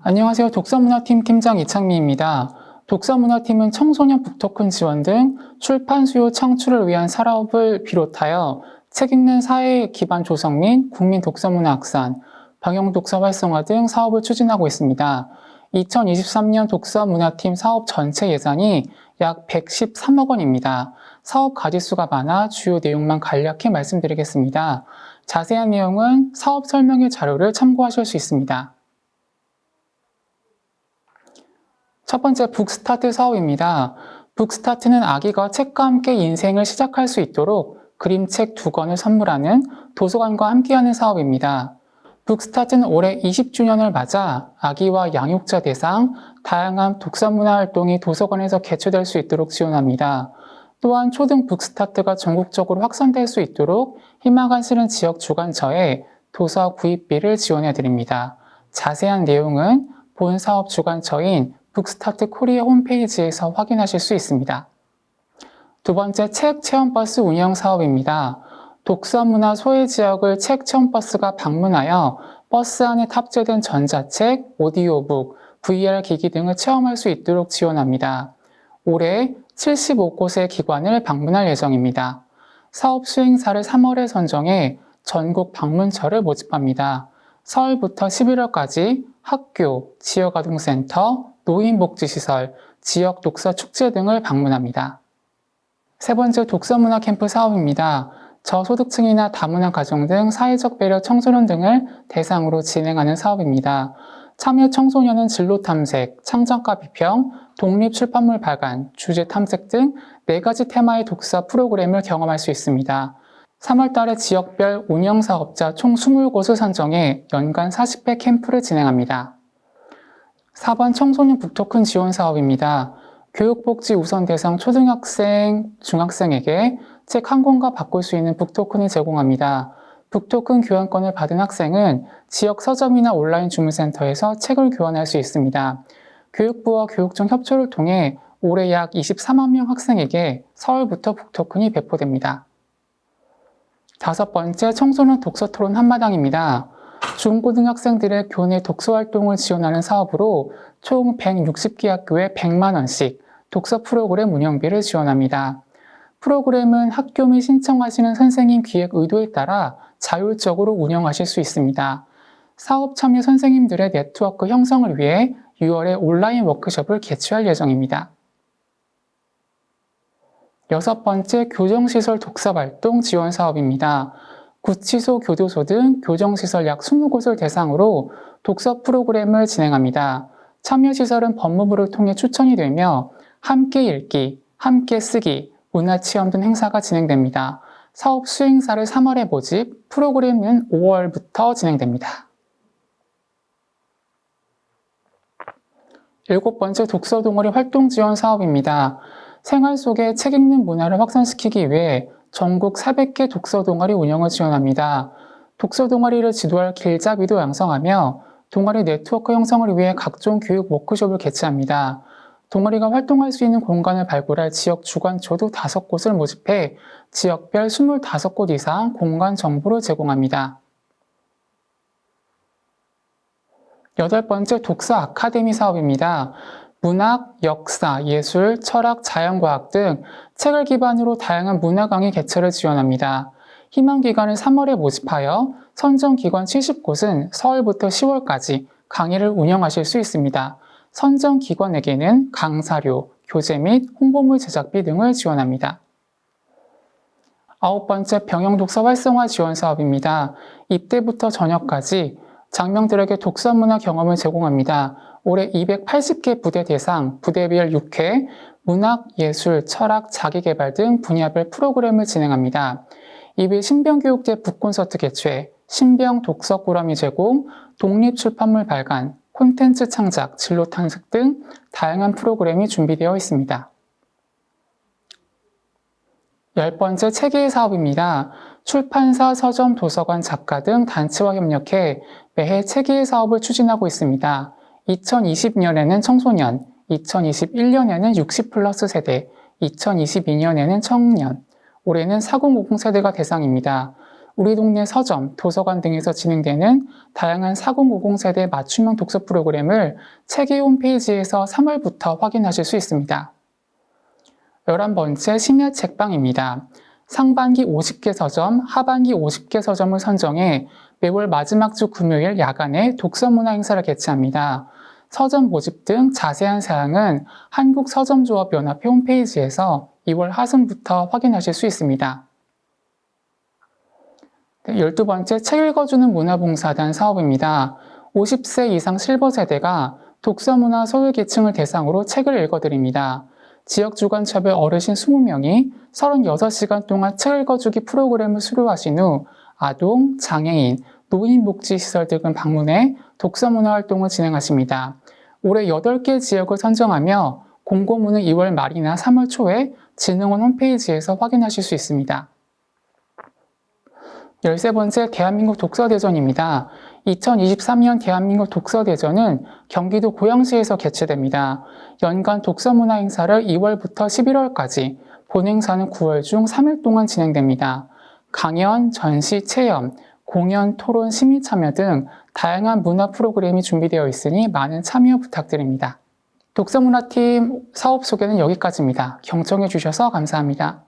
안녕하세요. 독서문화팀 팀장 이창미입니다. 독서문화팀은 청소년 북토큰 지원 등 출판 수요 창출을 위한 사업을 비롯하여 책 읽는 사회 기반 조성 및 국민 독서문화 확산, 방역 독서 활성화 등 사업을 추진하고 있습니다. 2023년 독서문화팀 사업 전체 예산이 약 113억 원입니다. 사업 가지수가 많아 주요 내용만 간략히 말씀드리겠습니다. 자세한 내용은 사업 설명의 자료를 참고하실 수 있습니다. 첫 번째 북스타트 사업입니다. 북스타트는 아기가 책과 함께 인생을 시작할 수 있도록 그림책 2권을 선물하는 도서관과 함께하는 사업입니다. 북스타트는 올해 20주년을 맞아 아기와 양육자 대상 다양한 독서문화 활동이 도서관에서 개최될 수 있도록 지원합니다. 또한 초등 북스타트가 전국적으로 확산될 수 있도록 희망을 실은 지역 주관처에 도서 구입비를 지원해 드립니다. 자세한 내용은 본 사업 주관처인 북스타트 코리아 홈페이지에서 확인하실 수 있습니다. 두 번째, 책 체험버스 운영 사업입니다. 독서문화 소외 지역을 책 체험버스가 방문하여 버스 안에 탑재된 전자책, 오디오북, VR 기기 등을 체험할 수 있도록 지원합니다. 올해 75곳의 기관을 방문할 예정입니다. 사업 수행사를 3월에 선정해 전국 방문처를 모집합니다. 서울부터 11월까지 학교, 지역아동센터, 노인복지시설, 지역 독서 축제 등을 방문합니다. 세 번째, 독서문화 캠프 사업입니다. 저소득층이나 다문화 가정 등 사회적 배려 청소년 등을 대상으로 진행하는 사업입니다. 참여 청소년은 진로 탐색, 창작과 비평, 독립 출판물 발간, 주제 탐색 등 4가지 테마의 독서 프로그램을 경험할 수 있습니다. 3월 달에 지역별 운영사업자 총 20곳을 선정해 연간 40회 캠프를 진행합니다. 4번 청소년 북토큰 지원 사업입니다. 교육복지 우선 대상 초등학생, 중학생에게 책 한 권과 바꿀 수 있는 북토큰을 제공합니다. 북토큰 교환권을 받은 학생은 지역 서점이나 온라인 주문센터에서 책을 교환할 수 있습니다. 교육부와 교육청 협조를 통해 올해 약 24만 명 학생에게 서울부터 북토큰이 배포됩니다. 5번째, 청소년 독서토론 한마당입니다. 중고등학생들의 교내 독서활동을 지원하는 사업으로 총 160개 학교에 100만 원씩 독서 프로그램 운영비를 지원합니다. 프로그램은 학교 및 신청하시는 선생님 기획 의도에 따라 자율적으로 운영하실 수 있습니다. 사업 참여 선생님들의 네트워크 형성을 위해 6월에 온라인 워크숍을 개최할 예정입니다. 6번째, 교정시설 독서활동 지원 사업입니다. 구치소, 교도소 등 교정시설 약 20곳을 대상으로 독서 프로그램을 진행합니다. 참여시설은 법무부를 통해 추천이 되며 함께 읽기, 함께 쓰기, 문화체험 등 행사가 진행됩니다. 사업 수행사를 3월에 모집, 프로그램은 5월부터 진행됩니다. 7번째, 독서동아리 활동 지원 사업입니다. 생활 속에 책 읽는 문화를 확산시키기 위해 전국 400개 독서 동아리 운영을 지원합니다. 독서 동아리를 지도할 길잡이도 양성하며 동아리 네트워크 형성을 위해 각종 교육 워크숍을 개최합니다. 동아리가 활동할 수 있는 공간을 발굴할 지역 주관처도 5곳을 모집해 지역별 25곳 이상 공간 정보를 제공합니다. 8번째, 독서 아카데미 사업입니다. 문학, 역사, 예술, 철학, 자연과학 등 책을 기반으로 다양한 문화 강의 개최를 지원합니다. 희망기관을 3월에 모집하여 선정기관 70곳은 서울부터 10월까지 강의를 운영하실 수 있습니다. 선정기관에게는 강사료, 교재 및 홍보물 제작비 등을 지원합니다. 9번째, 병영독서 활성화 지원 사업입니다. 입대부터 전역까지 장명들에게 독서문화 경험을 제공합니다. 올해 280개 부대 대상, 부대별 6회, 문학, 예술, 철학, 자기개발 등 분야별 프로그램을 진행합니다. 이외 신병교육대 북콘서트 개최, 신병 독서 꾸러미 제공, 독립출판물 발간, 콘텐츠 창작, 진로 탐색 등 다양한 프로그램이 준비되어 있습니다. 10번째, 책의 사업입니다. 출판사, 서점, 도서관, 작가 등 단체와 협력해 매해 책의 사업을 추진하고 있습니다. 2020년에는 청소년, 2021년에는 60플러스 세대, 2022년에는 청년, 올해는 4050 세대가 대상입니다. 우리 동네 서점, 도서관 등에서 진행되는 다양한 4050 세대 맞춤형 독서 프로그램을 책의 홈페이지에서 3월부터 확인하실 수 있습니다. 11번째 심야 책방입니다. 상반기 50개 서점, 하반기 50개 서점을 선정해 매월 마지막 주 금요일 야간에 독서문화 행사를 개최합니다. 서점 모집 등 자세한 사항은 한국서점조합연합회 홈페이지에서 2월 하순부터 확인하실 수 있습니다. 12번째 책 읽어주는 문화봉사단 사업입니다. 50세 이상 실버 세대가 독서문화 소외계층을 대상으로 책을 읽어드립니다. 지역주간차별 어르신 20명이 36시간 동안 책 읽어주기 프로그램을 수료하신 후 아동, 장애인, 노인복지시설 등을 방문해 독서문화 활동을 진행하십니다. 올해 8개 지역을 선정하며 공고문은 2월 말이나 3월 초에 진흥원 홈페이지에서 확인하실 수 있습니다. 13번째 대한민국 독서대전입니다. 2023년 대한민국 독서대전은 경기도 고양시에서 개최됩니다. 연간 독서문화 행사를 2월부터 11월까지, 본행사는 9월 중 3일 동안 진행됩니다. 강연, 전시, 체험, 공연, 토론, 시민 참여 등 다양한 문화 프로그램이 준비되어 있으니 많은 참여 부탁드립니다. 독서문화팀 사업 소개는 여기까지입니다. 경청해 주셔서 감사합니다.